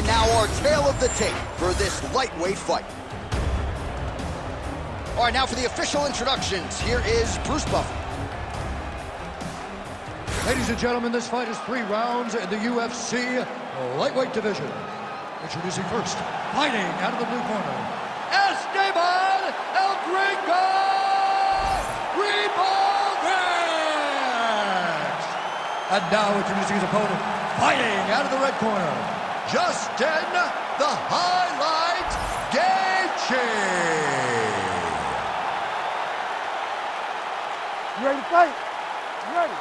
And now our tale of the tape for this lightweight fight. All right, now for the official introductions, here is Bruce Buffer. Ladies and gentlemen, this fight is 3 rounds in the UFC lightweight division. Introducing first, fighting out of the blue corner, Esteban El Gringo Reborn! And now introducing his opponent, fighting out of the red corner, Justin the Highlight Gaethje. You ready to fight? You ready?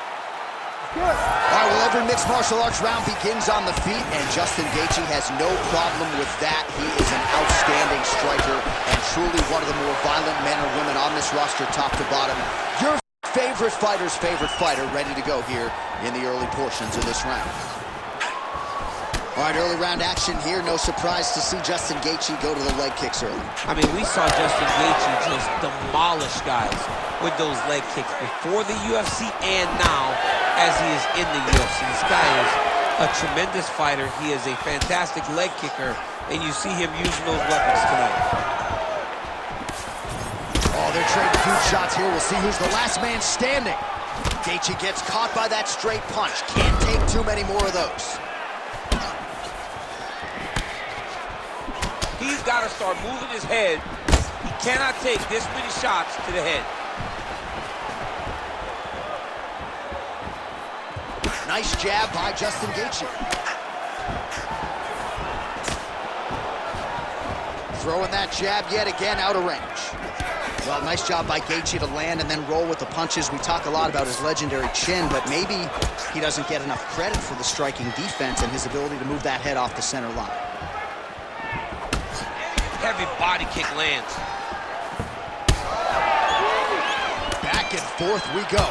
All right, well, every mixed martial arts round begins on the feet, and Justin Gaethje has no problem with that. He is an outstanding striker and truly one of the more violent men or women on this roster, top to bottom. Your favorite fighter's favorite fighter ready to go here in the early portions of this round. All right, early round action here. No surprise to see Justin Gaethje go to the leg kicks early. I mean, we saw Justin Gaethje just demolish guys with those leg kicks before the UFC and now as he is in the UFC. This guy is a tremendous fighter. He is a fantastic leg kicker, and you see him using those weapons tonight. Oh, they're trading huge shots here. We'll see who's the last man standing. Gaethje gets caught by that straight punch. Can't take too many more of those. He's got to start moving his head. He cannot take this many shots to the head. Nice jab by Justin Gaethje. Throwing that jab yet again out of range. Well, nice job by Gaethje to land and then roll with the punches. We talk a lot about his legendary chin, but maybe he doesn't get enough credit for the striking defense and his ability to move that head off the center line. Heavy body kick lands. Back and forth we go.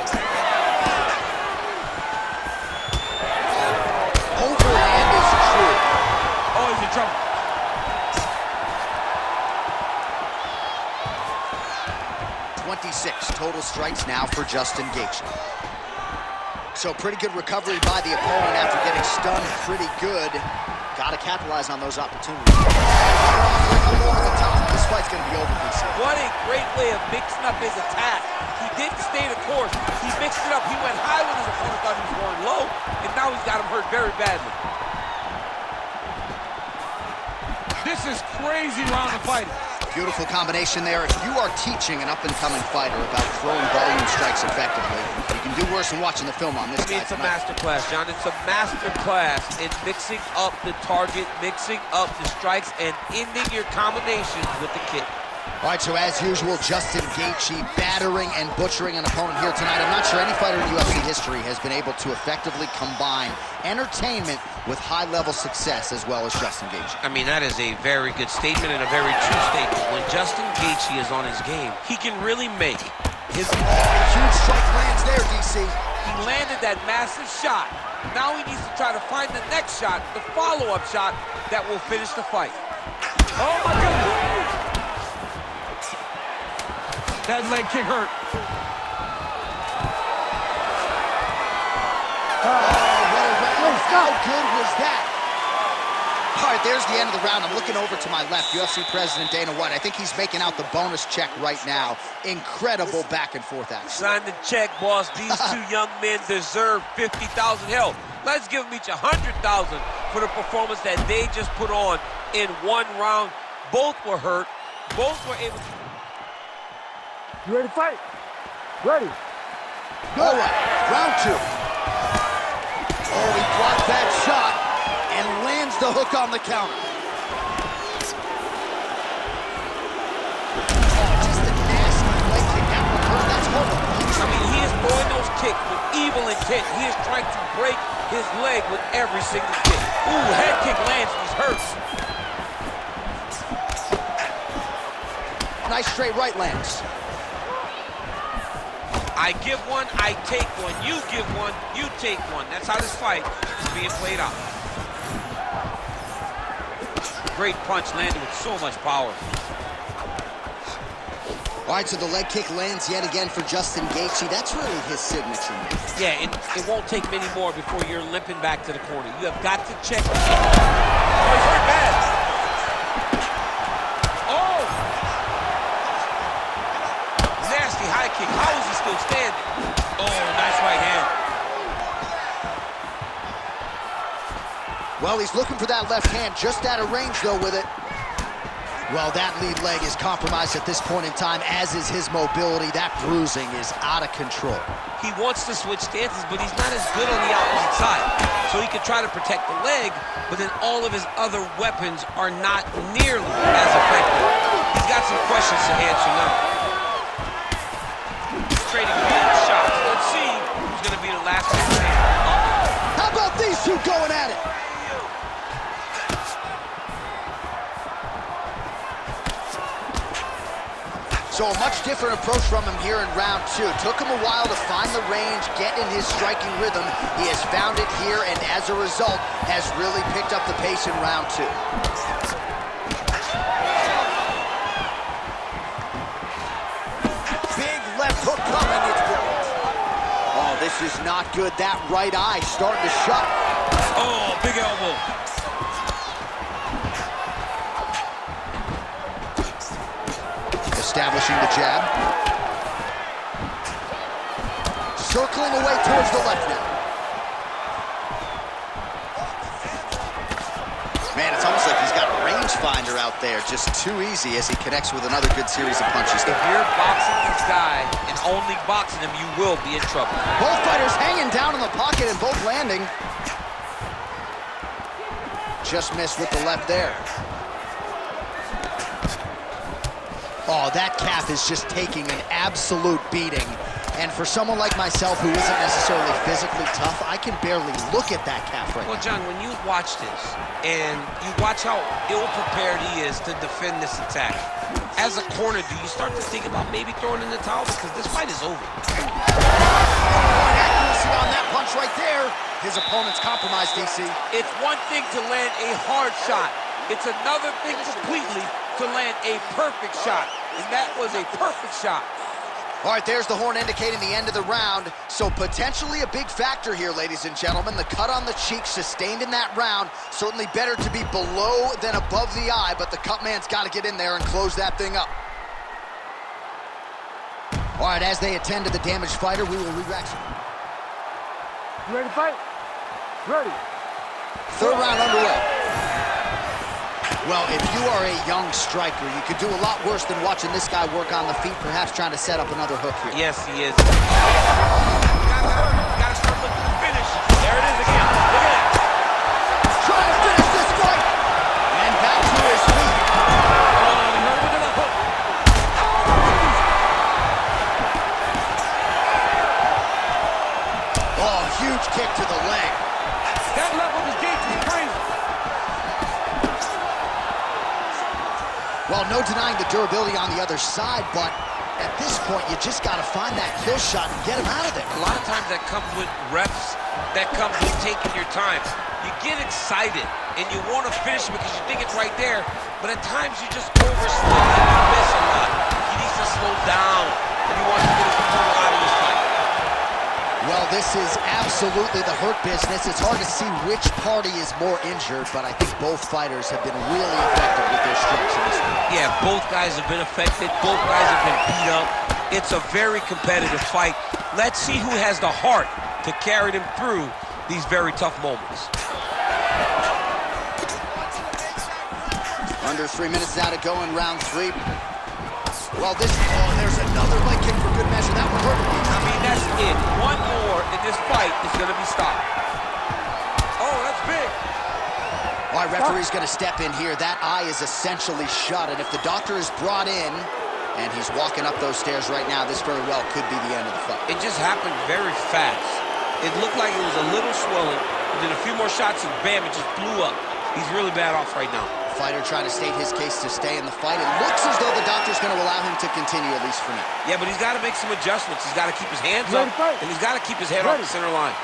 Overhand is true. Oh, he's in trouble. Total strikes now for Justin Gaethje. So pretty good recovery by the opponent after getting stunned pretty good. Got to capitalize on those opportunities. Over the top. This fight's going to be over, DC. What a great way of mixing up his attack. He didn't stay the course. He mixed it up. He went high when his opponent thought he was going low, and now he's got him hurt very badly. This is crazy round of fighting. Beautiful combination there. If you are teaching an up-and-coming fighter about throwing volume strikes effectively, you can do worse than watching the film on this guy. It's a master class, John. It's a master class in mixing up the target, mixing up the strikes, and ending your combinations with the kick. All right, so as usual, Justin Gaethje battering and butchering an opponent here tonight. I'm not sure any fighter in UFC history has been able to effectively combine entertainment with high-level success as well as Justin Gaethje. I mean, that is a very good statement and a very true statement. When Justin Gaethje is on his game, he can really make his... Huge strike lands there, DC. He landed that massive shot. Now he needs to try to find the next shot, the follow-up shot that will finish the fight. Oh, my God. That leg kick hurt. How good was that? All right, there's the end of the round. I'm looking over to my left, UFC President Dana White. I think he's making out the bonus check right now. Incredible back and forth action. Sign the check, boss. These two young men deserve $50,000. Hell, let's give them each $100,000 for the performance that they just put on in one round. Both were hurt. Both were able to... You ready to fight? Ready. All right, round 2. Oh, he blocked that shot and lands the hook on the counter. Oh, just a nasty leg kick. That one hurt. That's horrible. I mean, he is throwing those kicks with evil intent. He is trying to break his leg with every single kick. Ooh, head kick lands. He's hurt. Nice straight right lands. I give one, I take one. You give one, you take one. That's how this fight is being played out. Great punch landed with so much power. All right, so the leg kick lands yet again for Justin Gaethje. That's really his signature move. Yeah, and it won't take many more before you're limping back to the corner. You have got to check. Oh, He's hurt bad. Oh! Nasty high kick. How is he still standing? Oh, nice right hand. Well, he's looking for that left hand, just out of range, though, with it. Well, that lead leg is compromised at this point in time, as is his mobility. That bruising is out of control. He wants to switch stances, but he's not as good on the opposite side. So he could try to protect the leg, but then all of his other weapons are not nearly as effective. He's got some questions to answer now. He's trading big shots. Let's see who's going to be the last one to stand. How about these two going at it? So a much different approach from him here in round two. Took him a while to find the range, get in his striking rhythm. He has found it here, and as a result, has really picked up the pace in round two. Big left hook coming. It's blocked. Oh, this is not good. That right eye starting to shut. Oh, big elbow. Establishing the jab. Circling away towards the left now. Man, it's almost like he's got a rangefinder out there. Just too easy as he connects with another good series of punches. If you're boxing this guy and only boxing him, you will be in trouble. Both fighters hanging down in the pocket and both landing. Just missed with the left there. Oh, that calf is just taking an absolute beating. And for someone like myself who isn't necessarily physically tough, I can barely look at that calf right now. Well, John, when you watch this, and you watch how ill-prepared he is to defend this attack, as a corner, do you start to think about maybe throwing in the towel? Because this fight is over. Accuracy on that punch right there. His opponent's compromised, DC. It's one thing to land a hard shot. It's another thing completely to land a perfect shot. And that was a perfect shot. All right, there's the horn indicating the end of the round. So potentially a big factor here, ladies and gentlemen. The cut on the cheek sustained in that round. Certainly better to be below than above the eye, but the cut man's got to get in there and close that thing up. All right, as they attend to the damaged fighter, we will re-rack. You ready to fight? Ready. Third round underway. Well, if you are a young striker, you could do a lot worse than watching this guy work on the feet, perhaps trying to set up another hook here. Yes, he is. Gotta start looking to finish. There it is again. Look at that. Trying to finish this fight. And back to his feet. Oh, he hurt with a hook. Oh, huge kick to the leg. That left hook is Gaethje, crazy. Well, no denying the durability on the other side, but at this point, you just got to find that kill shot and get him out of there. A lot of times that comes with reps, that comes with taking your time. You get excited, and you want to finish because you think it's right there, but at times you just oversleep and you miss a lot. He needs to slow down, and he wants to get his opponent out of this fight. Well, this is absolutely the hurt business. It's hard to see which party is more injured, but I think both fighters have been really effective with their strikes in this one. Yeah, both guys have been affected. Both guys have been beat up. It's a very competitive fight. Let's see who has the heart to carry them through these very tough moments. Under 3 minutes now to go in round three. Well, there's another leg kick for good measure. That one hurt. I mean, that's it. One more, and this fight is going to be stopped. Oh, that's big. All right, referee's going to step in here. That eye is essentially shut, and if the doctor is brought in, and he's walking up those stairs right now, this very well could be the end of the fight. It just happened very fast. It looked like it was a little swelling, and then a few more shots, and bam, it just blew up. He's really bad off right now. Fighter trying to state his case to stay in the fight. It looks as though the doctor's going to allow him to continue, at least for now. Yeah, but he's got to make some adjustments. He's got to keep his hands up, and he's got to keep his head off the center line.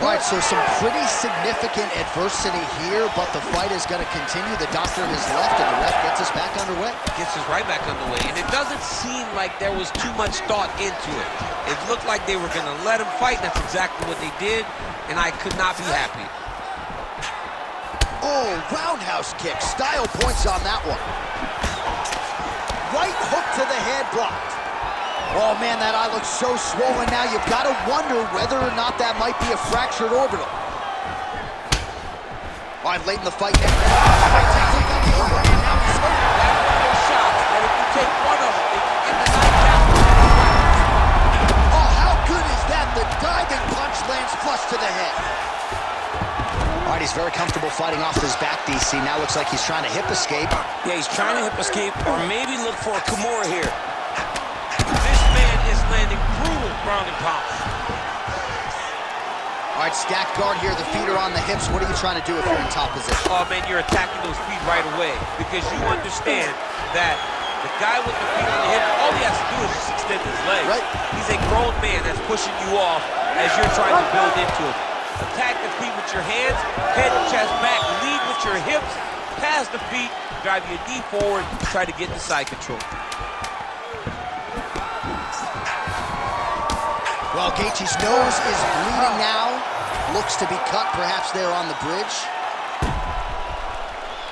All right, so some pretty significant adversity here, but the fight is going to continue. The doctor has left, and the ref gets us back underway. Gets us right back underway, and it doesn't seem like there was too much thought into it. It looked like they were going to let him fight, and that's exactly what they did, and I could not be happy. Oh, roundhouse kick. Style points on that one. Right hook to the head blocked. Oh, man, that eye looks so swollen now. You've got to wonder whether or not that might be a fractured orbital. All right, late in the fight now. And now he's hurt. That's one of those shots that if you take one of them, it can end the night down. Oh, how good is that? The diving punch lands flush to the head. All right, he's very comfortable fighting off his back, DC. Now looks like he's trying to hip escape. Yeah, he's trying to hip escape or maybe look for a Kimura here. This man is landing brutal ground and pound. All right, stack guard here. The feet are on the hips. What are you trying to do if you're in top position? Oh, man, you're attacking those feet right away because you understand that the guy with the feet on the hip, all he has to do is just extend his legs. Right. He's a grown man that's pushing you off as you're trying to build into it. Attack the feet with your hands, head, chest, back, lead with your hips, pass the feet, drive your knee forward, try to get the side control. Well, Gaethje's nose is bleeding now. Looks to be cut, perhaps there on the bridge.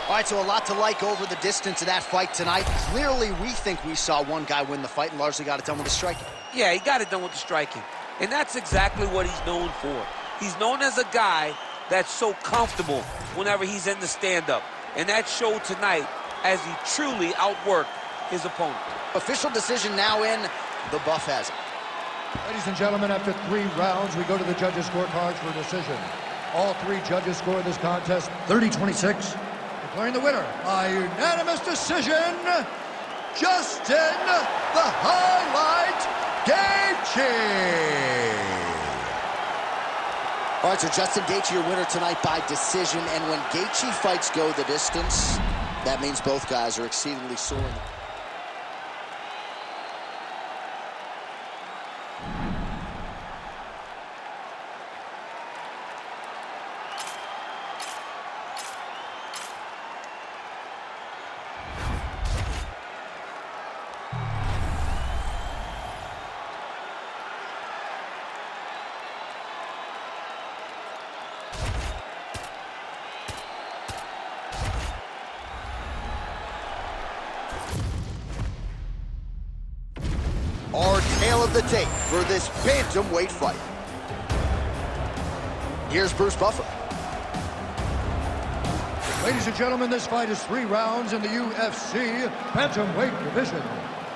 All right, so a lot to like over the distance of that fight tonight. Clearly, we think we saw one guy win the fight and largely got it done with the striking. Yeah, he got it done with the striking. And that's exactly what he's known for. He's known as a guy that's so comfortable whenever he's in the stand-up. And that showed tonight as he truly outworked his opponent. Official decision now in. The buff has it. Ladies and gentlemen, after 3 rounds, we go to the judges' scorecards for a decision. All 3 judges scored this contest 30-26, declaring the winner by unanimous decision, Justin the Highlight Gaethje. All right, so Justin Gaethje, your winner tonight by decision. And when Gaethje fights go the distance, that means both guys are exceedingly soaring. Our tale of the tape for this bantamweight fight. Here's Bruce Buffer. Ladies and gentlemen, this fight is 3 rounds in the UFC bantamweight division.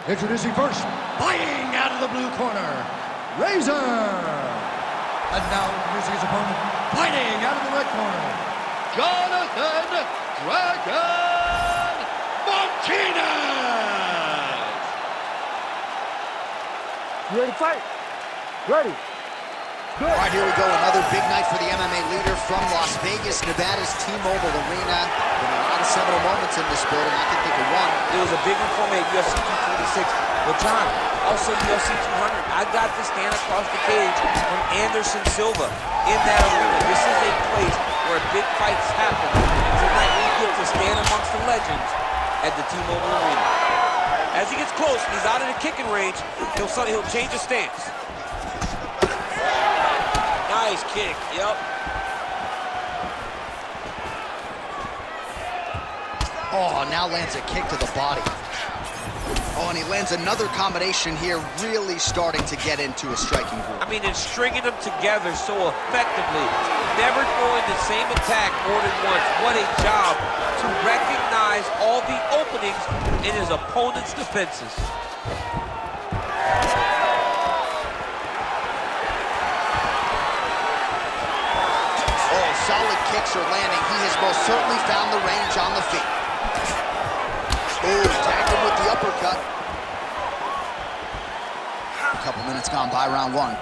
Introducing first, fighting out of the blue corner, Razor. And now introducing his opponent, fighting out of the red corner, Jonathan Dragon Martinez. You ready to fight? Ready. Good. All right, here we go. Another big night for the MMA leader from Las Vegas, Nevada's T-Mobile Arena. Been a lot of seminal moments in this building. I can think of one. It was a big one for me at UFC 246. But John, also UFC 200. I got to stand across the cage from Anderson Silva in that arena. This is a place where big fights happen. And tonight we get to stand amongst the legends at the T-Mobile Arena. As he gets close, he's out of the kicking range, he'll change his stance. Nice kick, yep. Oh, now lands a kick to the body. Oh, and he lands another combination here, really starting to get into a striking group. I mean, and stringing them together so effectively. Never throwing the same attack more than once. What a job to recognize all the openings in his opponent's defenses. Oh, solid kicks are landing. He has most certainly found the range on the feet. Oh, tagged him with the uppercut. A couple minutes gone by round 1.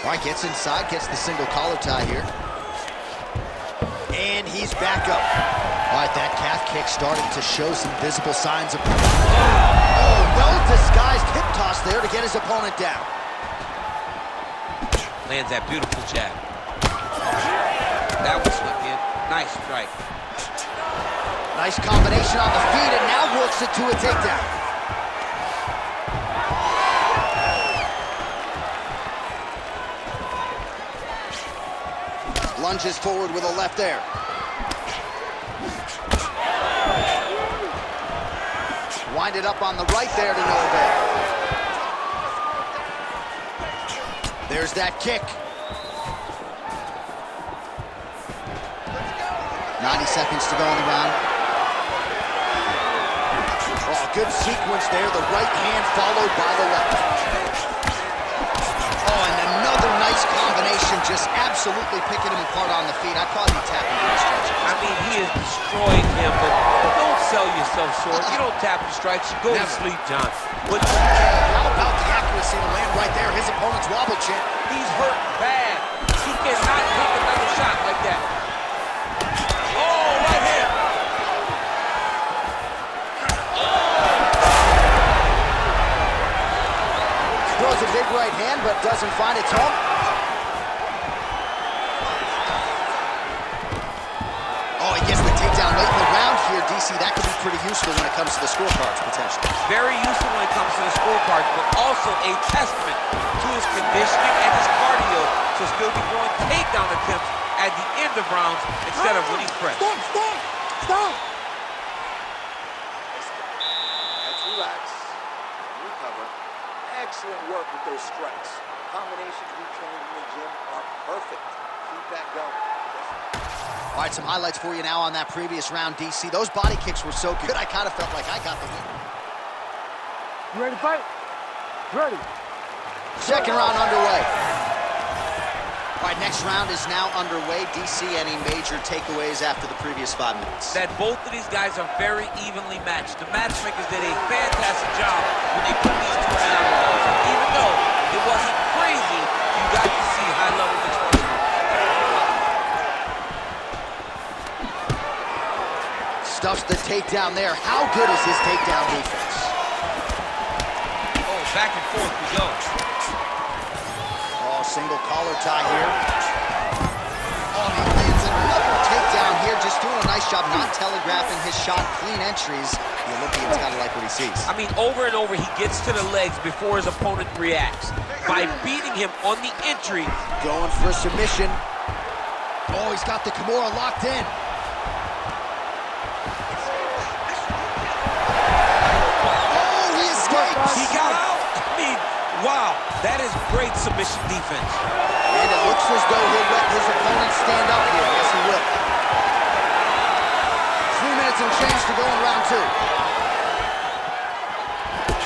All right, gets inside, gets the single collar tie here. And he's back up. All right, that calf kick starting to show some visible signs of... Oh, well-disguised hip toss there to get his opponent down. Lands that beautiful jab. That was wicked. Nice strike. Nice combination on the feet, and now works it to a takedown. Lunges forward with a left there. Winded up on the right there to no avail. There's that kick. 90 seconds to go in the round. Oh, good sequence there. The right hand followed by the left. Oh, and another nice combination, just absolutely picking him apart on the feet. I'd probably be tapping to the stretch. I mean, he is destroying him, but don't sell yourself short. You don't tap the strikes, you go to sleep, John. But how about the accuracy to land right there? His opponent's wobble chin. He's hurt bad. He cannot take another shot like that. Oh, right hand. Throws a big right hand, but doesn't find its home. Oh, he gets the takedown late in the round here, DC. That could be pretty useful when it comes to the scorecards, potentially. Very useful when it comes to the scorecards, but also a testament to his conditioning and his cardio to still be throwing takedown attempts at the end of rounds instead of when he's fresh. Stop! Let's relax. Recover. Excellent work with those strikes. Combinations we trained in the gym are perfect. Keep that going. All right, some highlights for you now on that previous round, DC. Those body kicks were so good, I kind of felt like I got the win. You ready to fight? Ready. Second round underway. All right, next round is now underway. DC, any major takeaways after the previous 5 minutes? That both of these guys are very evenly matched. The matchmakers did a fantastic job when they put these two men on the walls. Even though it wasn't crazy, you got to see high-level mixed martial arts. Stuffs the takedown there. How good is his takedown defense? Oh, back and forth we go. Oh, single collar tie here. Oh, and he lands another takedown here. Just doing a nice job not telegraphing his shot. Clean entries. The Olympian's got to like what he sees. I mean, over and over, he gets to the legs before his opponent reacts. By beating him on the entry. Going for a submission. Oh, he's got the Kimura locked in. He got out. I mean, wow, that is great submission defense. And it looks as though he'll let his opponent stand up here. Yes, he will. 3 minutes and change to go in round 2.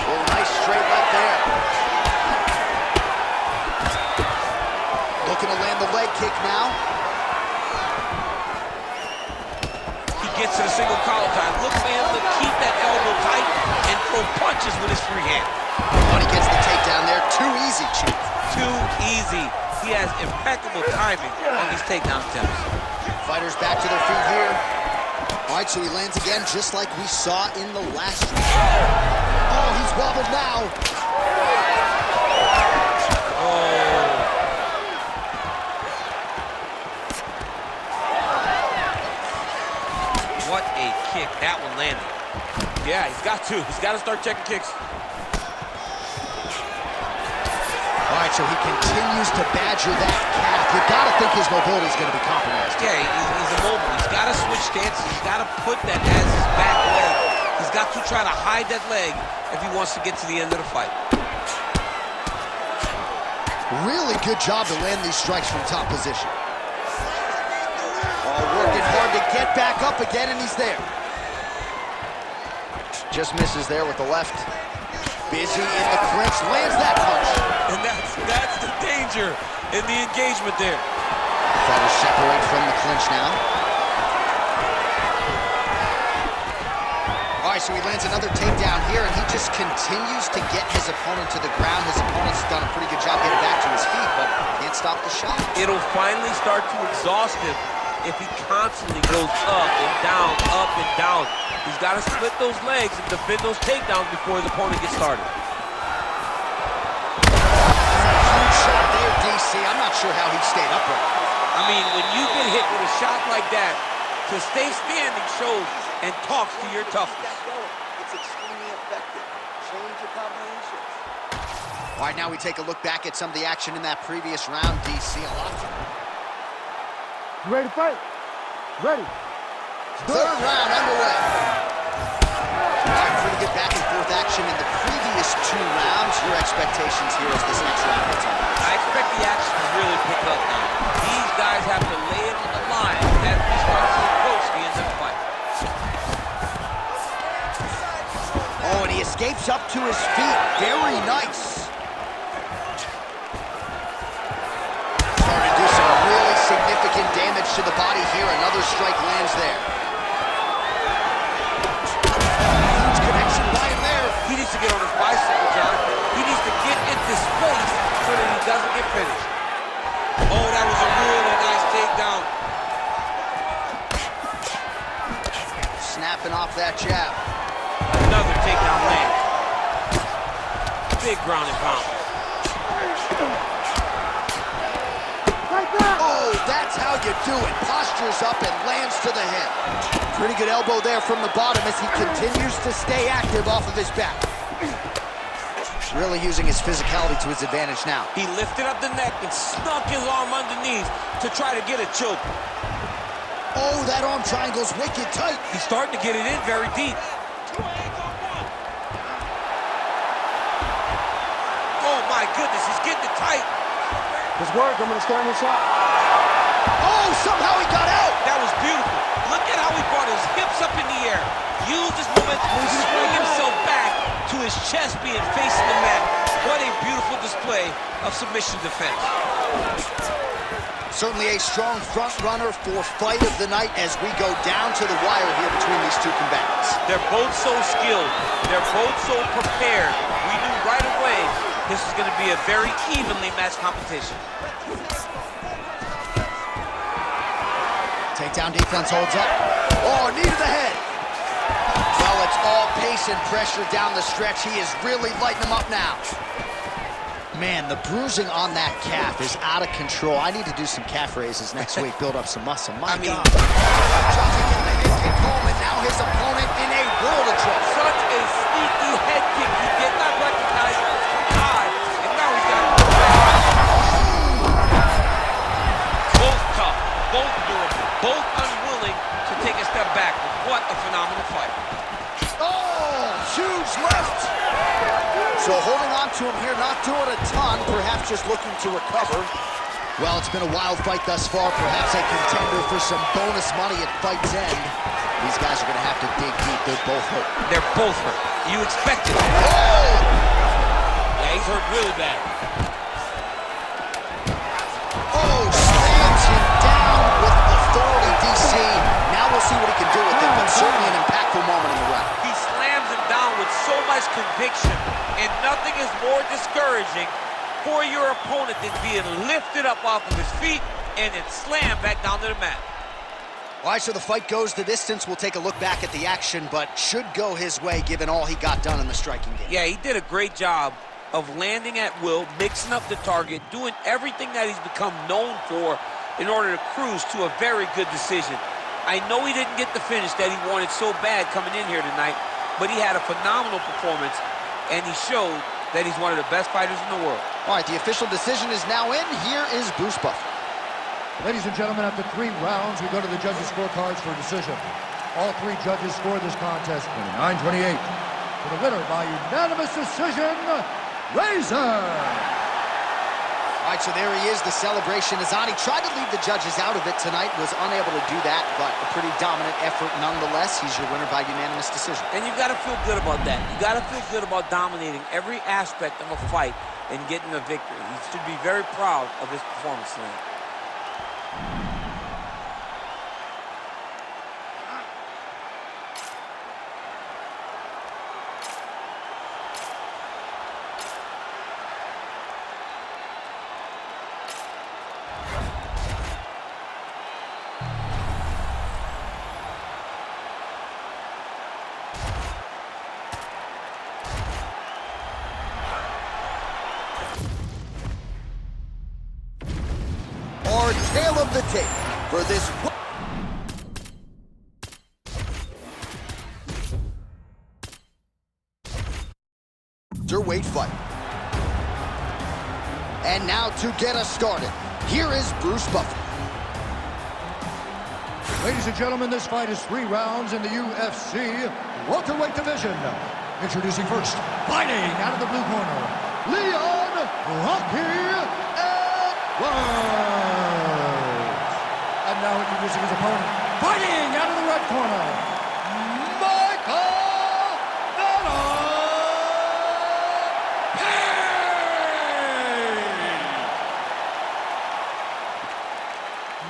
Oh, nice straight left there. Looking to land the leg kick now. He gets to the single collar tie. Look for him to keep that elbow tight and throw punches with his free hand. Oh, he gets the takedown there. Too easy, Chief. Too easy. He has impeccable timing on these takedown attempts. Fighters back to their feet here. All right, so he lands again just like we saw in the last round. Oh, he's wobbled now. What a kick. That one landed. Yeah, he's got to. He's got to start checking kicks. All right, so he continues to badger that calf. You gotta think his mobility is going to be compromised. Yeah, he's immobile. He's got to switch stances. He's got to put that as his back leg. He's got to try to hide that leg if he wants to get to the end of the fight. Really good job to land these strikes from top position. Oh, working hard to get back up again, and he's there. Just misses there with the left. Busy in the clinch, lands that punch. And that's the danger in the engagement there. Fighters separate from the clinch now. All right, so he lands another takedown here, and he just continues to get his opponent to the ground. His opponent's done a pretty good job getting back to his feet, but can't stop the shot. It'll finally start to exhaust him if he constantly goes up and down, up and down. He's got to split those legs and defend those takedowns before his opponent gets started. Huge shot there, DC. I'm not sure how he stayed upright. I mean, when you get hit with a shot like that, to stay standing shows and talks to your toughness. It's extremely effective. Change your combinations. All right, now we take a look back at some of the action in that previous round, DC. A lot. You ready to fight? Ready. Third round underway. All right, pretty good back and forth action in the previous 2 rounds. Your expectations here as this next round gets on? I expect the action to really pick up now. These guys have to lay it on the line as we start to approach the end of the fight. Oh, and he escapes up to his feet. Very nice. Starting to do some really significant damage to the body here. Another strike lands there. Huge connection by him there. He needs to get on his bicycle, John. He needs to get into space so that he doesn't get finished. Oh, that was a really nice takedown. Snapping off that jab. Another takedown land. Big ground and pound. Oh, that's how you do it. Postures up and lands to the hip. Pretty good elbow there from the bottom as he continues to stay active off of his back. Really using his physicality to his advantage now. He lifted up the neck and snuck his arm underneath to try to get a choke. Oh, that arm triangle's wicked tight. He's starting to get it in very deep. Oh my goodness, he's getting it tight. Let's work. I'm gonna stand inside. Oh, somehow he got out. That was beautiful. Look at how he brought his hips up in the air. Used his momentum to swing himself back to his chest being facing the mat. What a beautiful display of submission defense. Certainly a strong front runner for fight of the night as we go down to the wire here between these 2 combatants. They're both so skilled. They're both so prepared. We knew right away this is going to be a very evenly matched competition. Takedown defense holds up. Oh, knee to the head. Well, it's all pace and pressure down the stretch. He is really lighting him up now. Man, the bruising on that calf is out of control. I need to do some calf raises next week, build up some muscle. My God. Dropping in the head kick home, and now his opponent in a world of trouble. Such a sneaky head kick. He did not recognize it was too high, and now he's got it back. Both tough, both durable, both unwilling to take a step back. What a phenomenal fight. Oh, huge left. So holding on to him here, not doing a ton, perhaps just looking to recover. Well, it's been a wild fight thus far, perhaps a contender for some bonus money at fight's end. These guys are going to have to dig deep. They're both hurt. They're both hurt. You expect it. Oh! Yeah, he's hurt really bad. Oh, slams him down with authority, DC. Now we'll see what he can do with it, but certainly an impactful moment in the round. He slams him down with so much conviction, and nothing is more discouraging for your opponent than being lifted up off of his feet and then slammed back down to the mat. All right, so the fight goes the distance. We'll take a look back at the action, but should go his way given all he got done in the striking game. Yeah, he did a great job of landing at will, mixing up the target, doing everything that he's become known for in order to cruise to a very good decision. I know he didn't get the finish that he wanted so bad coming in here tonight, but he had a phenomenal performance, and he showed that he's one of the best fighters in the world. All right, the official decision is now in. Here is Bruce Buffer. Ladies and gentlemen, after 3 rounds, we go to the judges' scorecards for a decision. All 3 judges scored this contest 29-28. For the winner by unanimous decision, Razor! All right, so there he is, the celebration. Azani tried to leave the judges out of it tonight, was unable to do that, but a pretty dominant effort nonetheless. He's your winner by unanimous decision. And you've got to feel good about that. You got to feel good about dominating every aspect of a fight and getting a victory. He should be very proud of his performance tonight. Tail of the tape for this welterweight fight. And now to get us started, here is Bruce Buffer. Ladies and gentlemen, this fight is 3 rounds in the UFC welterweight division. Introducing first, fighting out of the blue corner, Leon Rocky Edwards. And now introducing his opponent, fighting out of the red corner,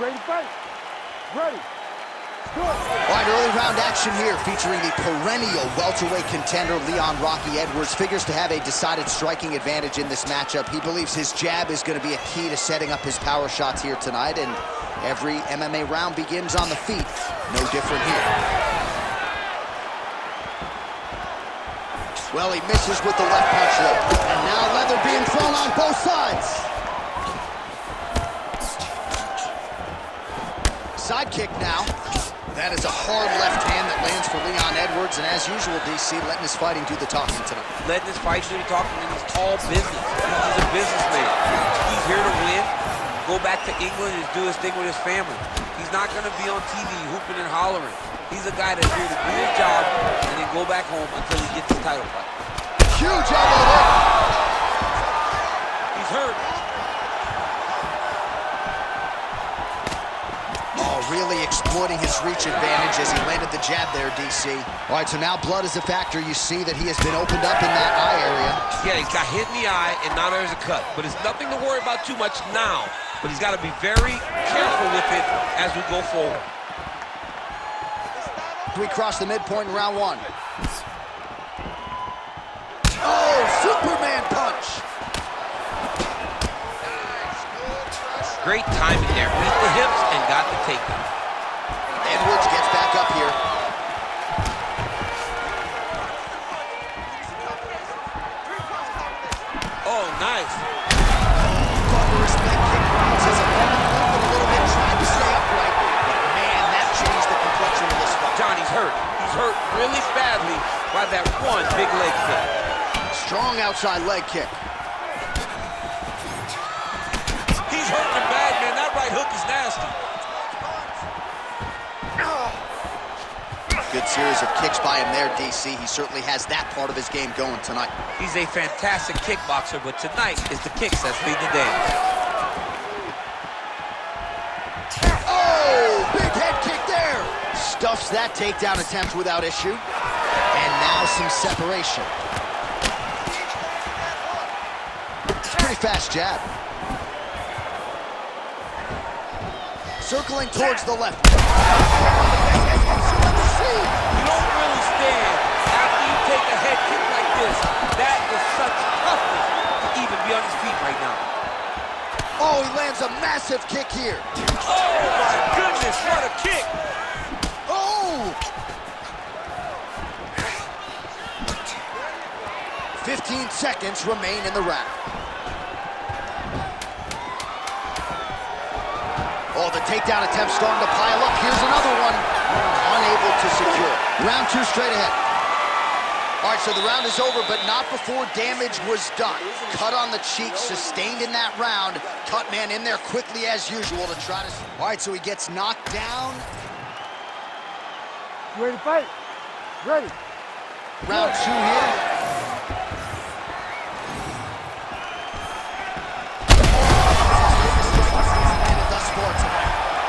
Ready to fight? Ready. All right, early round action here featuring the perennial welterweight contender Leon Rocky Edwards. Figures to have a decided striking advantage in this matchup. He believes his jab is going to be a key to setting up his power shots here tonight, and every MMA round begins on the feet. No different here. Well, he misses with the left punch there. And now leather being thrown on both sides. Side kick now. That is a hard left hand that lands for Leon Edwards, and as usual, DC, letting his fighting do the talking tonight. Letting his fighting do the talking, and it's all business. He's a businessman. He's here to win, go back to England and do his thing with his family. He's not going to be on TV hooping and hollering. He's a guy that's here to do his job and then go back home until he gets his title fight. Huge elbow there. He's hurt. Really exploiting his reach advantage as he landed the jab there, DC. All right, so now blood is a factor. You see that he has been opened up in that eye area. Yeah, he's got hit in the eye, and now there's a cut. But it's nothing to worry about too much now. But he's got to be very careful with it as we go forward. We cross the midpoint in round 1. Oh, Superman punch! Great timing there. Beat the hips and got the takedown. Edwards gets back up here. Oh, nice. Thunderous leg kick rounds his opponent a little bit, trying to stay upright. But man, that changed the complexion of this fight. Johnny's hurt. He's hurt really badly by that one big leg kick. Strong outside leg kick. He's hurting him bad, man. That right hook is nasty. Good series of kicks by him there, DC. He certainly has that part of his game going tonight. He's a fantastic kickboxer, but tonight is the kicks that lead the dance. Oh, big head kick there. Stuffs that takedown attempt without issue. And now some separation. Pretty fast jab. Circling towards the left. You don't really stand after you take a head kick like this. That is such toughness to even be on his feet right now. Oh, he lands a massive kick here. Oh my goodness, what a kick! Oh! 15 seconds remain in the round. Oh, the takedown attempt starting to pile up. Here's another one. Unable to secure. Round 2 straight ahead. All right, so the round is over, but not before damage was done. Cut on the cheek, sustained in that round. Cut man in there quickly as usual to try to... All right, so he gets knocked down. You ready to fight? Ready. Round 2 here.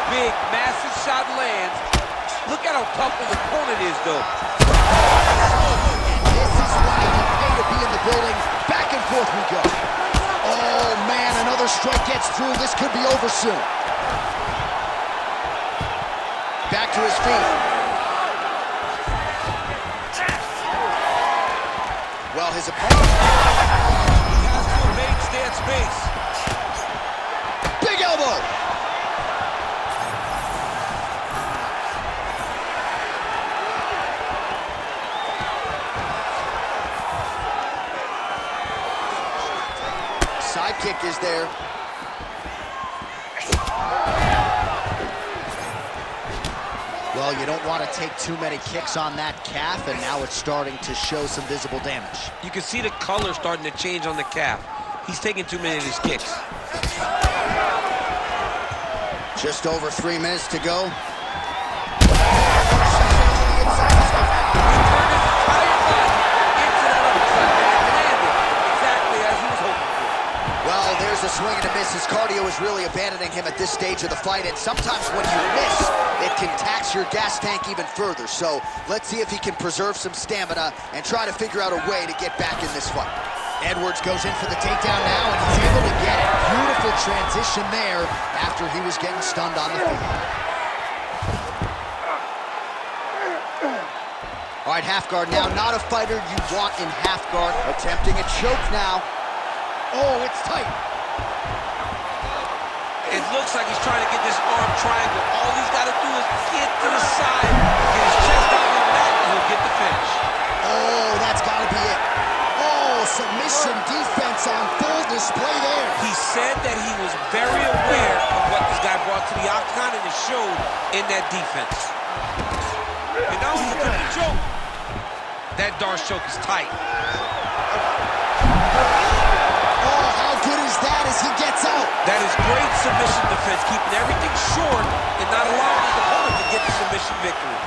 Big, massive shot lands. Look at how tough his opponent is, though. And this is why you pay to be in the building. Back and forth we go. Oh, man, another strike gets through. This could be over soon. Back to his feet. Well, his opponent... He has to remain, stay at space. Big elbow! Side kick is there. Well, you don't want to take too many kicks on that calf, and now it's starting to show some visible damage. You can see the color starting to change on the calf. He's taking too many of these kicks. Just over 3 minutes to go. a swing and a miss. His cardio is really abandoning him at this stage of the fight, and sometimes when you miss, it can tax your gas tank even further. So let's see if he can preserve some stamina and try to figure out a way to get back in this fight. Edwards goes in for the takedown now, and he's able to get it. Beautiful transition there after he was getting stunned on the feet. All right, half guard now. Not a fighter you want in half guard. Attempting a choke now. Oh, it's tight. It looks like he's trying to get this arm triangle. All he's got to do is get to the side, get his chest out of the mat, and he'll get the finish. Oh, that's got to be it. Oh, submission defense on full display there. He said that he was very aware of what this guy brought to the octagon, and it showed in that defense. And now he's attempting to choke. That Darce choke is tight. Oh, how good is that as he gets out? That is great submission defense, keeping everything short and not allowing his opponent to get the submission victory.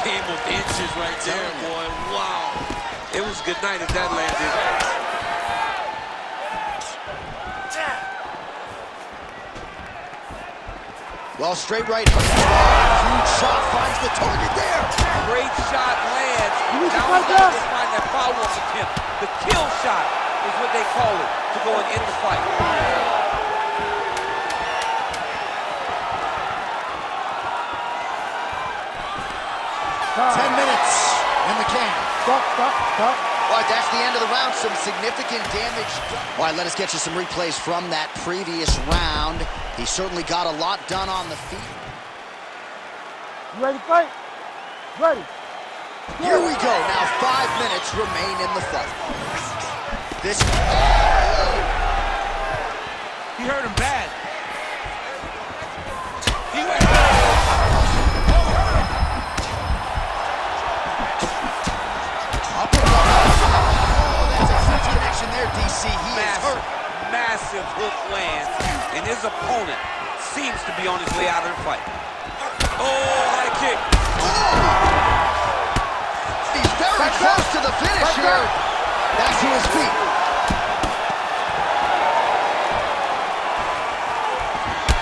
Game of inches right there, boy. Wow. It was good night if that landed. Well, straight right. Huge shot finds the target there. Great shot lands. Now he's got to find that follow-up attempt. The kill shot is what they call it to go and end the fight. 10 minutes in the can. Stop. All right, that's the end of the round. Some significant damage. All right, let us get you some replays from that previous round. He certainly got a lot done on the feet. You ready to fight? Ready. Here we go. Now 5 minutes remain in the fight. This. He hurt him bad. He went. DC, he is hurt. Massive hook lands, and his opponent seems to be on his way out of the fight. Oh, high kick. He's very close to the finish here. Back to his feet.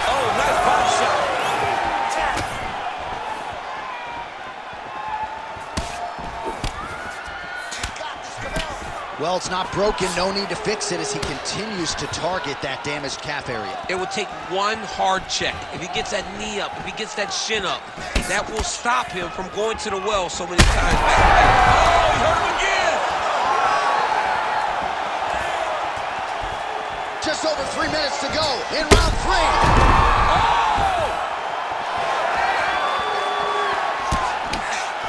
Oh, nice body shot. Well, it's not broken. No need to fix it as he continues to target that damaged calf area. It will take one hard check. If he gets that knee up, if he gets that shin up, that will stop him from going to the well so many times back to back. Oh, he hurt him again! Just over 3 minutes to go in round 3.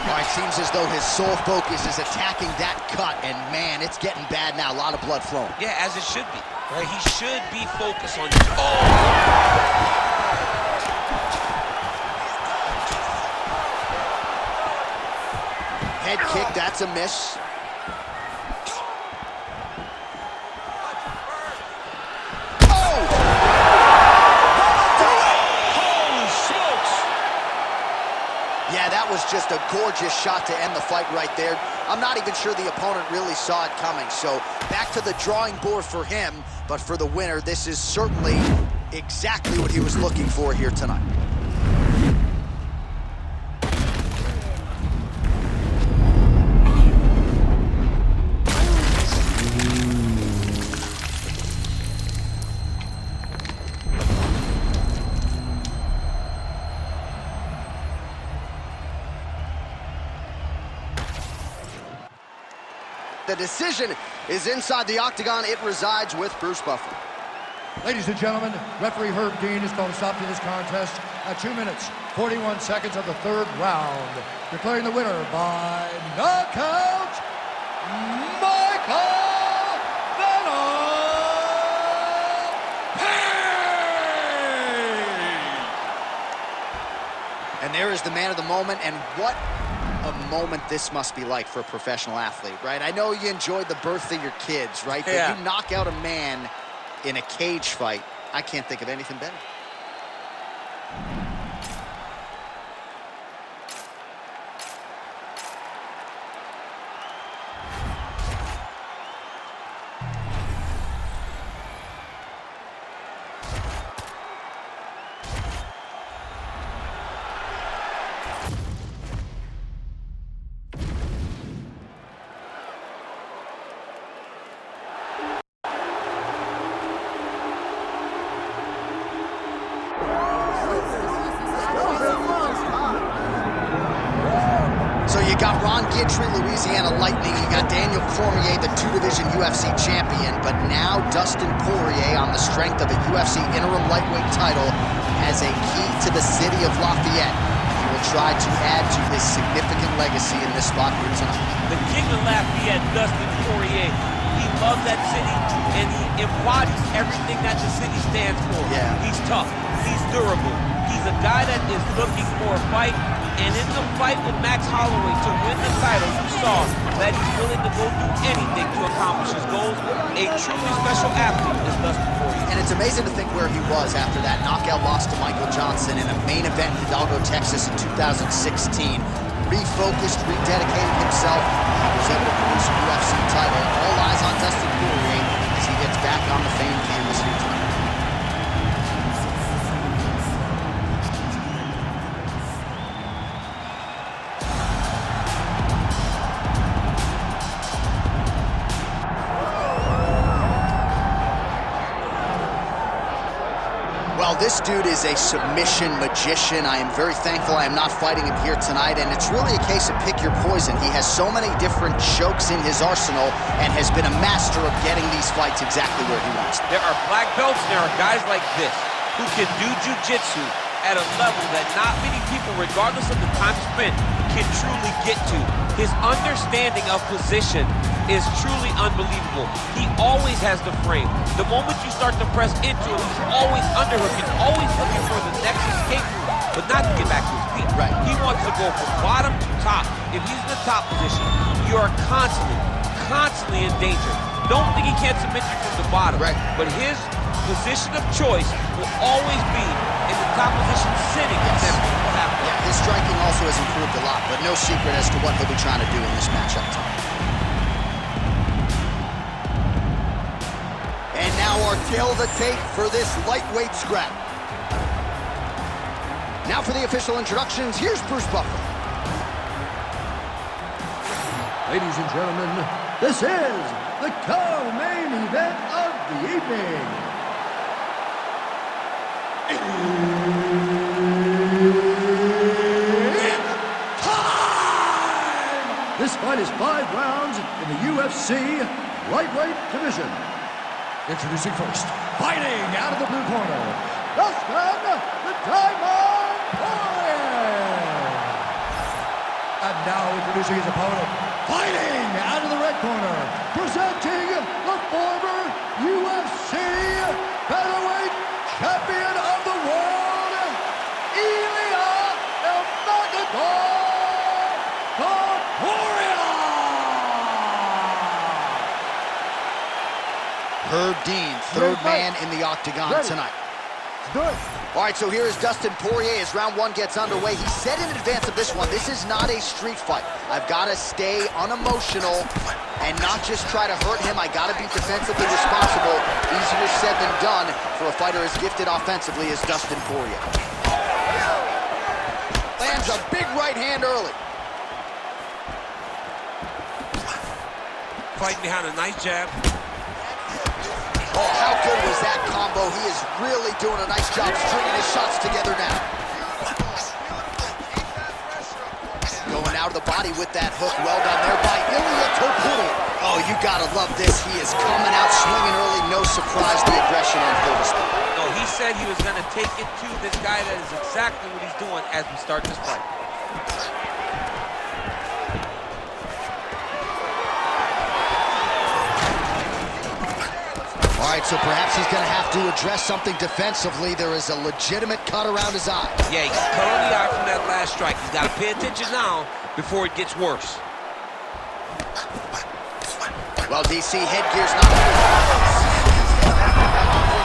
All right, seems as though his sole focus is attacking that cut, and man, it's getting bad now. A lot of blood flowing. Yeah, as it should be. Right? He should be focused on. Head kick, that's a miss. Yeah, that was just a gorgeous shot to end the fight right there. I'm not even sure the opponent really saw it coming. So back to the drawing board for him, but for the winner, this is certainly exactly what he was looking for here tonight. The decision is inside the octagon. It resides with Bruce Buffer. Ladies and gentlemen, referee Herb Dean has called a stop to this contest at 2 minutes, 41 seconds of the third round, declaring the winner by knockout, Michael Payne! And there is the man of the moment, and what a moment this must be like for a professional athlete, right? I know you enjoyed the birth of your kids, right? But yeah. You knock out a man in a cage fight, I can't think of anything better. Ron Guidry, Louisiana Lightning. You got Daniel Cormier, the two-division UFC champion. But now Dustin Poirier, on the strength of a UFC interim lightweight title, has a key to the city of Lafayette. He will try to add to his significant legacy in this spot here tonight. The king of Lafayette, Dustin Poirier. He loves that city, and he embodies everything that the city stands for. Yeah. He's tough. He's durable. He's a guy that is looking for a fight. And in the fight with Max Holloway to win the title, you saw that he's willing to go do anything to accomplish his goals. A truly special athlete is Dustin Poirier. And it's amazing to think where he was after that knockout loss to Michael Johnson in a main event in Hidalgo, Texas in 2016. Refocused, rededicated himself. He was able to produce a UFC title. All eyes on Dustin Poirier as he gets back on the famed canvas here tonight. Well, this dude is a submission magician. I am very thankful I am not fighting him here tonight, and it's really a case of pick your poison. He has so many different chokes in his arsenal and has been a master of getting these fights exactly where he wants them. There are black belts, and there are guys like this who can do jiu-jitsu at a level that not many people, regardless of the time spent, can truly get to. His understanding of position is truly unbelievable. He always has the frame. The moment you start to press into it, he's always underhooking, always looking for the next escape route, but not to get back to his feet. Right. He wants to go from bottom to top. If he's in the top position, you are constantly in danger. Don't think he can't submit you from the bottom. Right. But his position of choice will always be in the top position, sitting at that beautiful half guard. Yeah, his striking also has improved a lot, but no secret as to what he'll be trying to do in this matchup tonight. And now our tail of the tape for this lightweight scrap. Now for the official introductions, here's Bruce Buffer. Ladies and gentlemen, this is the co-main event of the evening. It's time! This fight is 5 rounds in the UFC lightweight division. Introducing first, fighting out of the blue corner, Dustin the Diamond Poirier. And now introducing his opponent, fighting out of the red corner, presenting the former UFC featherweight champion of the world, Ilya El Matador Topuria. Herb Dean, third man in the octagon tonight. Good. All right, so here is Dustin Poirier as round one gets underway. He said in advance of this one, this is not a street fight. I've got to stay unemotional and not just try to hurt him. I got to be defensively responsible. Easier said than done for a fighter as gifted offensively as Dustin Poirier. Lands a big right hand early. Fighting behind a nice jab. Oh, how good was that combo? He is really doing a nice job stringing his shots together now. Going out of the body with that hook. Well done there by Ilya Topuria. Oh, you gotta love this. He is coming out swinging early. No surprise, the aggression on full display. No, he said he was going to take it to this guy. That is exactly what he's doing as we start this fight. All right, so perhaps he's going to have to address something defensively. There is a legitimate cut around his eye. Yeah, he got cut on the eye from that last strike. He's got to pay attention now before it gets worse. Well, DC, headgear's not good.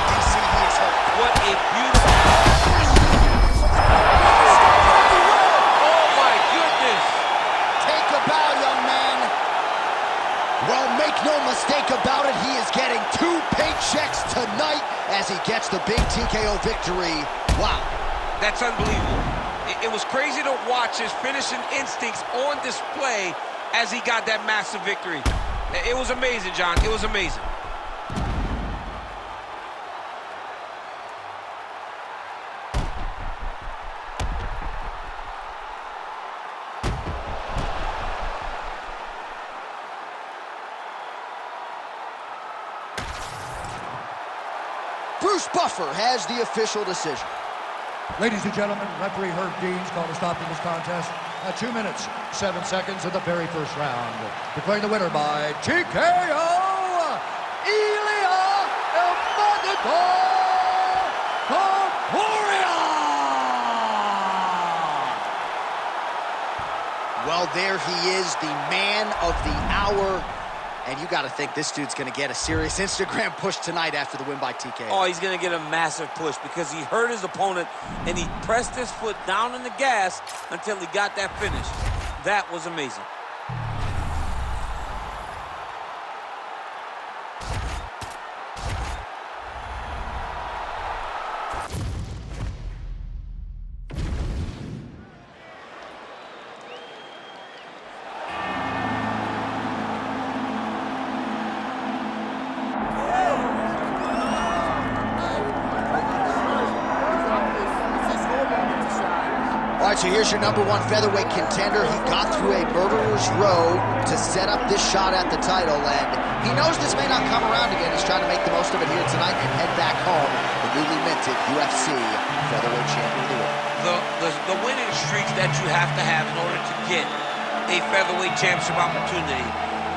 DC, he is hurt. What a beautiful... Oh, my goodness! Take a bow, young man. Well, make no mistake about it, he is getting 2 paychecks tonight as he gets the big TKO victory. Wow. That's unbelievable. It was crazy to watch his finishing instincts on display as he got that massive victory. It was amazing, John. It was amazing. Bruce Buffer has the official decision. Ladies and gentlemen, referee Herb Dean's called a stop to this contest at 2 minutes, 7 seconds of the very first round. Declaring the winner by TKO, Ilya Corporea! Well, there he is, the man of the hour. And you got to think this dude's going to get a serious Instagram push tonight after the win by TKO. Oh, he's going to get a massive push because he hurt his opponent and he pressed his foot down on the gas until he got that finish. That was amazing. All right, so here's your #1 featherweight contender. He got through a murderer's row to set up this shot at the title, and he knows this may not come around again. He's trying to make the most of it here tonight and head back home, the newly minted UFC featherweight champion of the world. The winning streaks that you have to have in order to get a featherweight championship opportunity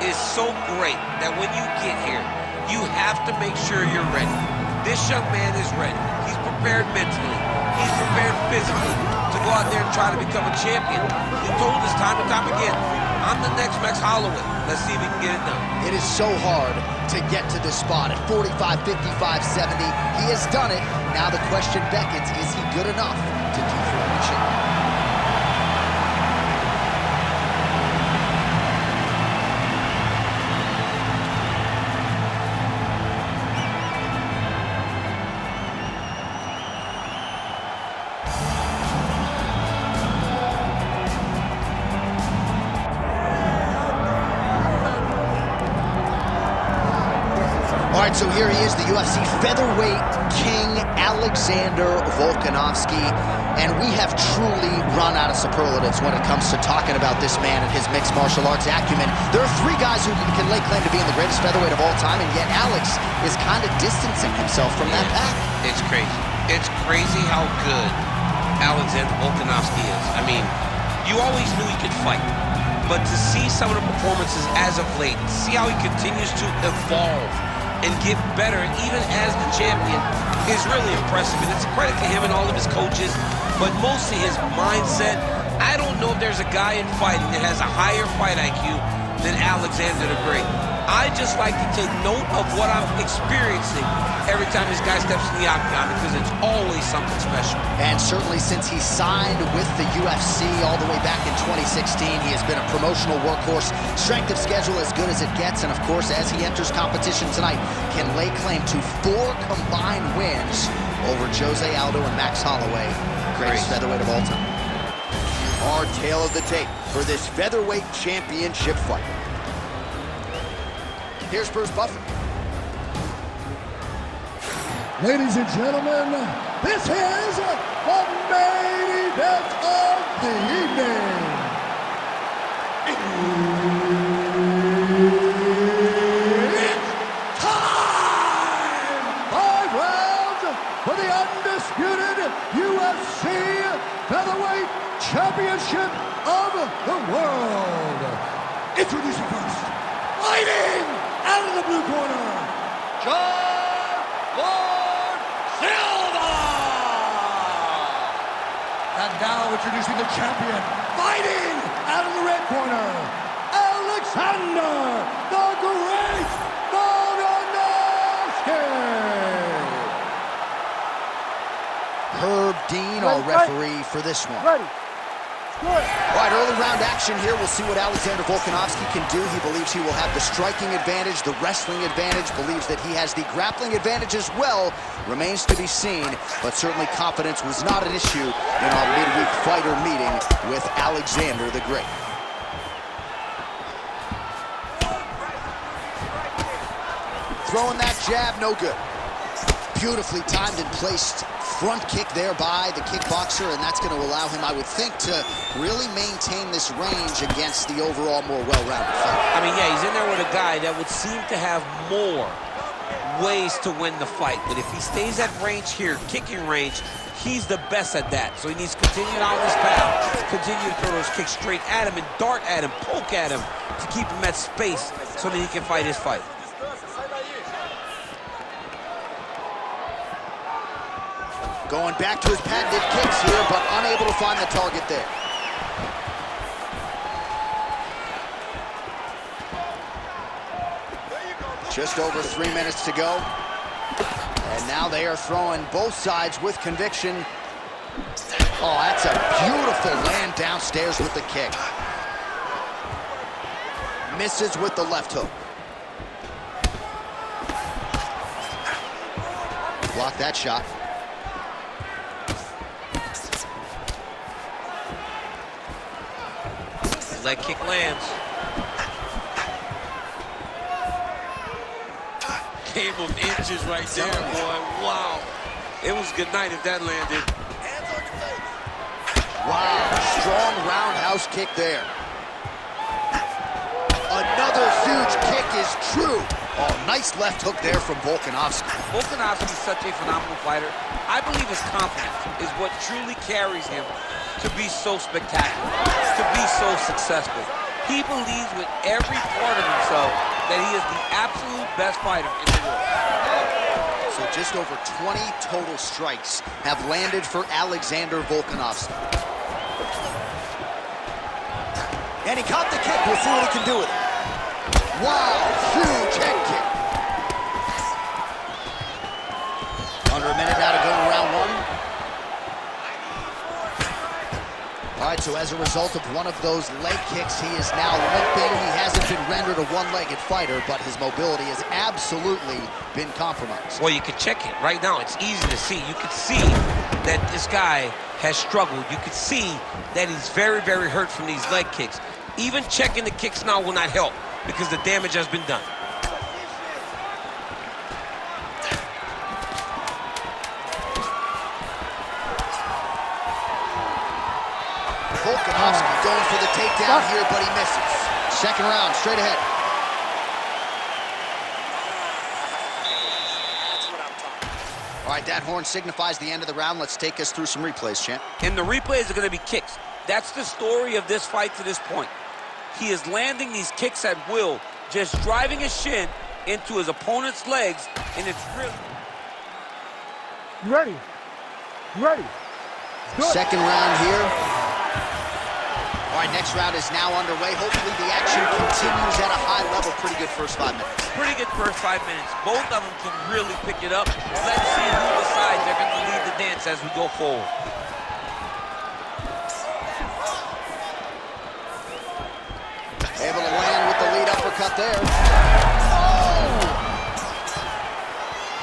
is so great that when you get here, you have to make sure you're ready. This young man is ready. He's prepared mentally. He's prepared physically to go out there and try to become a champion. He told us time and time again, I'm the next Max Holloway. Let's see if we can get it done. It is so hard to get to this spot at 45, 55, 70. He has done it. Now the question beckons, is he good enough to dethrone the champion? All right, so here he is, the UFC featherweight king, Alexander Volkanovski. And we have truly run out of superlatives when it comes to talking about this man and his mixed martial arts acumen. There are 3 guys who can lay claim to being the greatest featherweight of all time, and yet Alex is kind of distancing himself from that pack. It's crazy. It's crazy how good Alexander Volkanovski is. I mean, you always knew he could fight. But to see some of the performances as of late, see how he continues to evolve and get better, even as the champion, is really impressive. And it's a credit to him and all of his coaches, but mostly his mindset. I don't know if there's a guy in fighting that has a higher fight IQ than Alexander the Great. I just like to take note of what I'm experiencing every time this guy steps in the octagon, because it's always something special. And certainly since he signed with the UFC all the way back in 2016, he has been a promotional workhorse, strength of schedule as good as it gets, and of course, as he enters competition tonight, can lay claim to 4 combined wins over Jose Aldo and Max Holloway, greatest featherweight of all time. Our tale of the tape for this featherweight championship fight. Here's Bruce Buffer. Ladies and gentlemen, this is the main event of the evening. It's time! 5 rounds for the undisputed UFC Featherweight Championship of the world. Introducing first, fighting out of the blue corner, Silva! And now introducing the champion, fighting out of the red corner, Alexander the Great Volkanovski! Herb Dean, our referee for this one. Ready. All right, early round action here. We'll see what Alexander Volkanovski can do. He believes he will have the striking advantage, the wrestling advantage, believes that he has the grappling advantage as well. Remains to be seen, but certainly confidence was not an issue in our midweek fighter meeting with Alexander the Great. Throwing that jab, no good. Beautifully timed and placed front kick there by the kickboxer, and that's going to allow him, I would think, to really maintain this range against the overall more well-rounded fighter. I mean, yeah, he's in there with a guy that would seem to have more ways to win the fight, but if he stays at range here, kicking range, he's the best at that. So he needs to continue on this path, continue to throw those kicks straight at him and dart at him, poke at him to keep him at space so that he can fight his fight. Going back to his patented kicks here, but unable to find the target there. Just over 3 minutes to go. And now they are throwing both sides with conviction. Oh, that's a beautiful land downstairs with the kick. Misses with the left hook. Block that shot. Leg kick lands. Game of inches right there, boy. Wow. It was good night if that landed. Wow, strong roundhouse kick there. Another huge kick is true. Oh, nice left hook there from Volkanovski. Volkanovski is such a phenomenal fighter. I believe his confidence is what truly carries him to be so spectacular, to be so successful. He believes with every part of himself that he is the absolute best fighter in the world. So just over 20 total strikes have landed for Alexander Volkanovski. And he caught the kick. We'll see what he can do with it. Wow, huge head kick. Under a minute now to go in round one. All right, so as a result of one of those leg kicks, he is now limping. He hasn't been rendered a one-legged fighter, but his mobility has absolutely been compromised. Well, you can check it right now. It's easy to see. You can see that this guy has struggled. You can see that he's very, very hurt from these leg kicks. Even checking the kicks now will not help because the damage has been done. Volkanovski going for the takedown here, but he misses. Second round, straight ahead. That's what I'm talking about. All right, that horn signifies the end of the round. Let's take us through some replays, champ. And the replays are going to be kicks. That's the story of this fight to this point. He is landing these kicks at will, just driving his shin into his opponent's legs, and it's really... You ready? You ready? Good. Second round here. All right, next round is now underway. Hopefully the action continues at a high level. Pretty good first 5 minutes. Pretty good first 5 minutes. Both of them can really pick it up. Let's see who decides they're going to lead the dance as we go forward. Able to land with the lead uppercut there. Oh!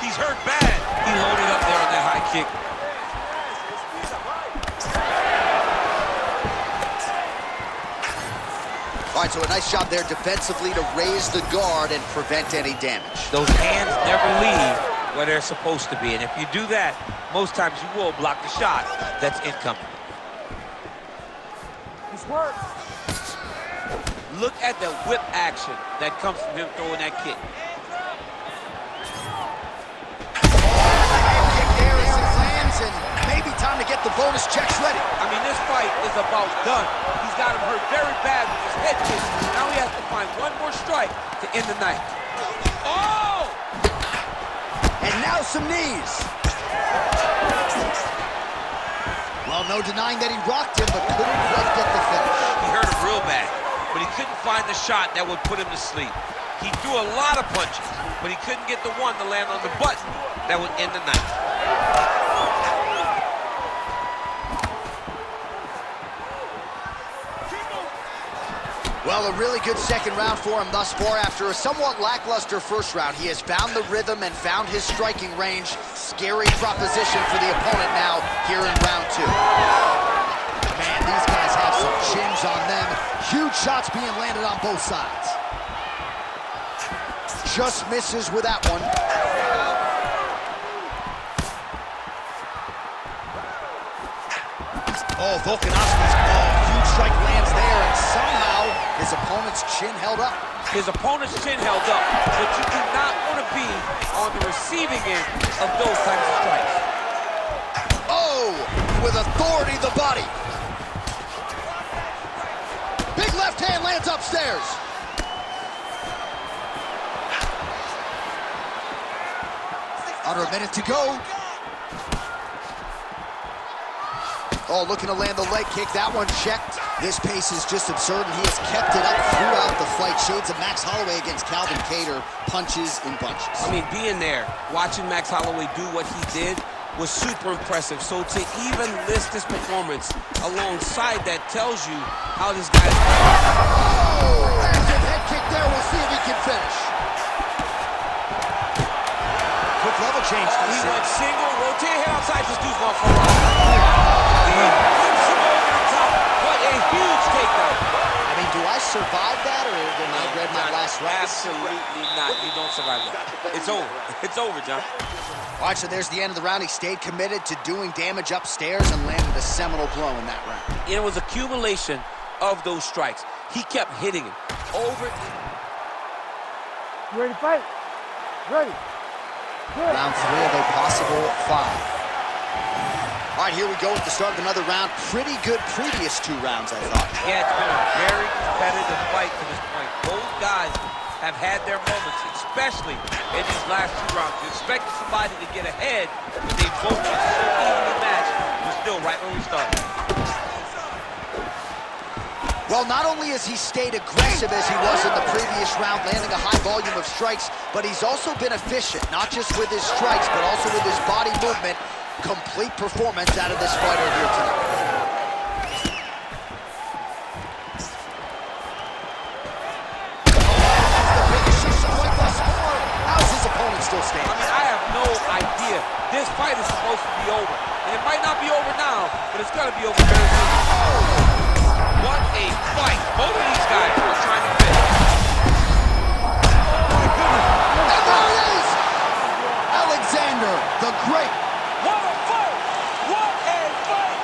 He's hurt bad. He loaded up there on that high kick. All right, so a nice job there defensively to raise the guard and prevent any damage. Those hands never leave where they're supposed to be. And if you do that, most times you will block the shot that's incoming. This works. Look at the whip action that comes from him throwing that kick. Kick there as it lands, and maybe time to get the bonus checks ready. I mean, this fight is about done. He's got him hurt very bad with his head kick. Now he has to find one more strike to end the night. Oh! And now some knees. Well, no denying that he rocked him, but couldn't quite get the finish. He hurt him real bad, but he couldn't find the shot that would put him to sleep. He threw a lot of punches, but he couldn't get the one to land on the button that would end the night. Well, a really good second round for him thus far. After a somewhat lackluster first round, he has found the rhythm and found his striking range. Scary proposition for the opponent now here in round two. Man, these guys have some chins on them. Huge shots being landed on both sides. Just misses with that one. Oh, Volkanovski's huge strike lands there, and somehow his opponent's chin held up. His opponent's chin held up, but you do not want to be on the receiving end of those types of strikes. Oh, with authority, the body. Big left hand lands upstairs. Under a minute to go. Oh, looking to land the leg kick. That one checked. This pace is just absurd, and he has kept it up throughout the fight. Shades of Max Holloway against Calvin Kattar. Punches in bunches. I mean, being there, watching Max Holloway do what he did was super impressive. So to even list this performance alongside that tells you how this guy is. Oh, massive head kick there. We'll see if he can finish. Quick level change. He went single, rotate head outside. This dude's going for a ride. He flips him over the top. What a huge takedown. I mean, do I survive that, or did I read my last round? Absolutely not. You don't survive that. It's over. It's over, John. All right, so there's the end of the round. He stayed committed to doing damage upstairs and landed a seminal blow in that round. It was accumulation of those strikes. He kept hitting him over. You ready to fight? Ready. Good. Round 3 of a possible 5. All right, here we go at the start of another round. Pretty good previous 2 rounds, I thought. Yeah, it's been a very competitive fight to this point. Both guys have had their moments, especially in these last 2 rounds. You expected somebody to get ahead, but they both been so evenly matched. We're still right where we started. Well, not only has he stayed aggressive as he was in the previous round, landing a high volume of strikes, but he's also been efficient, not just with his strikes, but also with his body movement. Complete performance out of this fighter here tonight. The biggest decision point thus far. How's his opponent still standing? I mean, I have no idea. This fight is supposed to be over. And it might not be over now, but it's going to be over very soon. What a fight. Both of these guys are trying to finish. And there it is! Alexander the Great. What a fight! What a fight!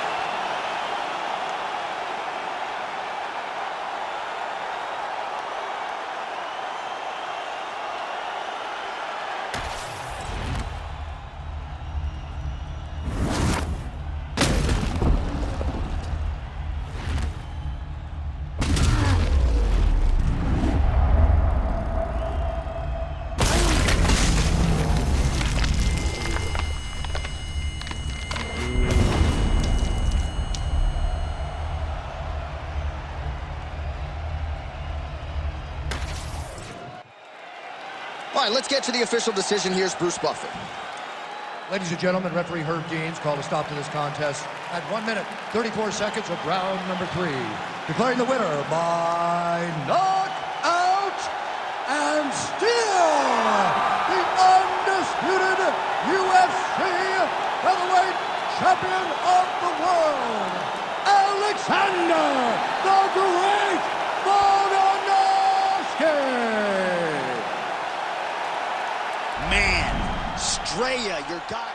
All right, let's get to the official decision. Here's Bruce Buffer. Ladies and gentlemen, referee Herb Deans called a stop to this contest at 1 minute, 34 seconds of round number 3. Declaring the winner by knockout and still the undisputed UFC featherweight champion of the world, Alexander the Great Volkanovski. Man, Straya, your guy.